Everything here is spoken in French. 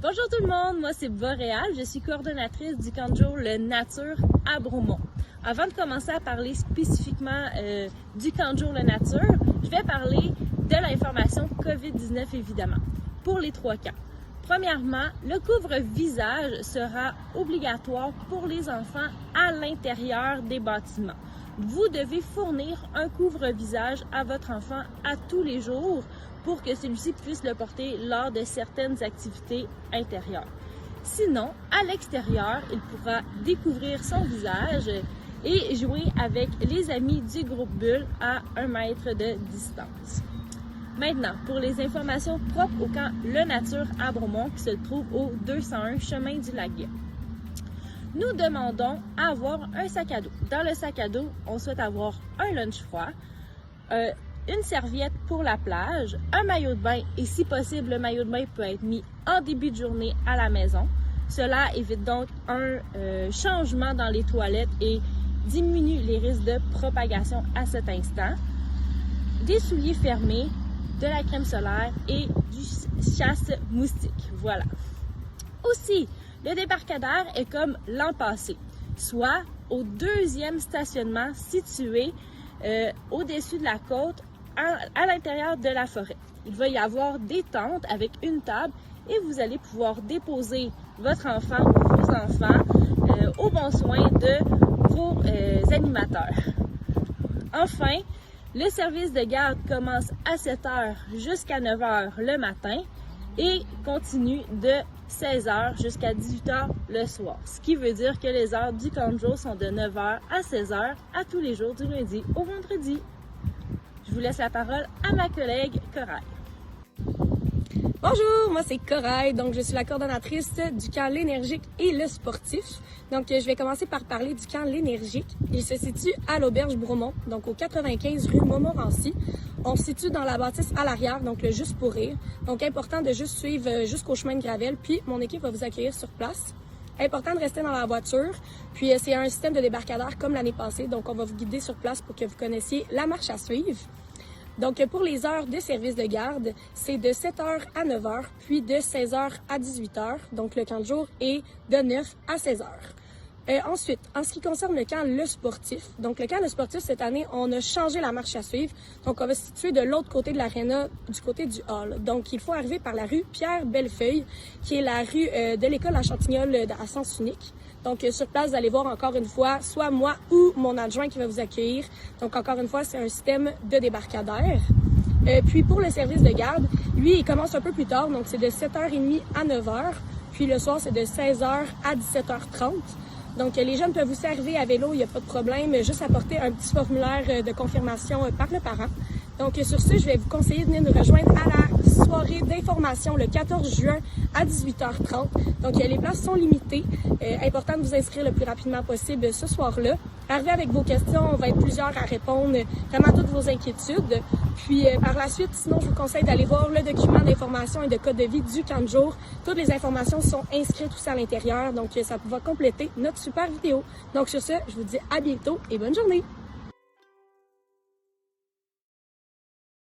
Bonjour tout le monde, moi c'est Boréal, je suis coordonnatrice du camp de jour Le Nature à Bromont. Avant de commencer à parler spécifiquement du camp de jour Le Nature, je vais parler de l'information COVID-19 évidemment, pour les 3 camps. Premièrement, le couvre-visage sera obligatoire pour les enfants à l'intérieur des bâtiments. Vous devez fournir un couvre-visage à votre enfant à tous les jours pour que celui-ci puisse le porter lors de certaines activités intérieures. Sinon, à l'extérieur, il pourra découvrir son visage et jouer avec les amis du groupe Bulle à 1 mètre de distance. Maintenant, pour les informations propres au camp Le Nature à Bromont qui se trouve au 201 chemin du Lac-Guay. Nous demandons à avoir un sac à dos. Dans le sac à dos, on souhaite avoir un lunch froid, une serviette pour la plage, un maillot de bain et si possible, le maillot de bain peut être mis en début de journée à la maison. Cela évite donc un changement dans les toilettes et diminue les risques de propagation à cet instant. Des souliers fermés, de la crème solaire et du chasse-moustique. Voilà. Aussi, le débarcadère est comme l'an passé, soit au 2e stationnement situé au-dessus de la côte à l'intérieur de la forêt. Il va y avoir des tentes avec une table et vous allez pouvoir déposer votre enfant ou vos enfants au bon soin de vos animateurs. Enfin, le service de garde commence à 7h jusqu'à 9h le matin et continue de 16h jusqu'à 18h le soir. Ce qui veut dire que les heures du camp de jour sont de 9h à 16h à tous les jours du lundi au vendredi. Je vous laisse la parole à ma collègue Corail. Bonjour, moi c'est Corail, donc je suis la coordonnatrice du camp L'Énergique et le Sportif. Donc je vais commencer par parler du camp L'Énergique. Il se situe à l'auberge Bromont, donc au 95 rue Montmorency. On se situe dans la bâtisse à l'arrière, donc le Juste pour rire. Donc important de juste suivre jusqu'au chemin de Gravel, puis mon équipe va vous accueillir sur place. Important de rester dans la voiture, puis c'est un système de débarcadère comme l'année passée, donc on va vous guider sur place pour que vous connaissiez la marche à suivre. Donc, pour les heures de service de garde, c'est de 7h à 9h, puis de 16h à 18h. Donc, le camp de jour est de 9 à 16h. Ensuite, en ce qui concerne le camp Le Sportif, donc le camp Le Sportif, cette année, on a changé la marche à suivre. Donc, on va se situer de l'autre côté de l'aréna, du côté du hall. Donc, il faut arriver par la rue Pierre-Bellefeuille, qui est la rue de l'école à Chantignol à sens unique. Donc, sur place, vous allez voir encore une fois, soit moi ou mon adjoint qui va vous accueillir. Donc, encore une fois, c'est un système de débarcadère. Puis, pour le service de garde, lui, il commence un peu plus tard. Donc, c'est de 7h30 à 9h. Puis, le soir, c'est de 16h à 17h30. Donc, les jeunes peuvent aussi arriver à vélo, il n'y a pas de problème. Juste apporter un petit formulaire de confirmation par le parent. Donc, sur ce, je vais vous conseiller de venir nous rejoindre à la soirée d'information le 14 juin à 18h30. Donc, les places sont limitées. Important de vous inscrire le plus rapidement possible ce soir-là. Arrivez avec vos questions, on va être plusieurs à répondre vraiment à toutes vos inquiétudes. Puis, par la suite, sinon, je vous conseille d'aller voir le document d'information et de code de vie du camp de jour. Toutes les informations sont inscrites aussi à l'intérieur, donc ça va compléter notre super vidéo. Donc, sur ce, je vous dis à bientôt et bonne journée!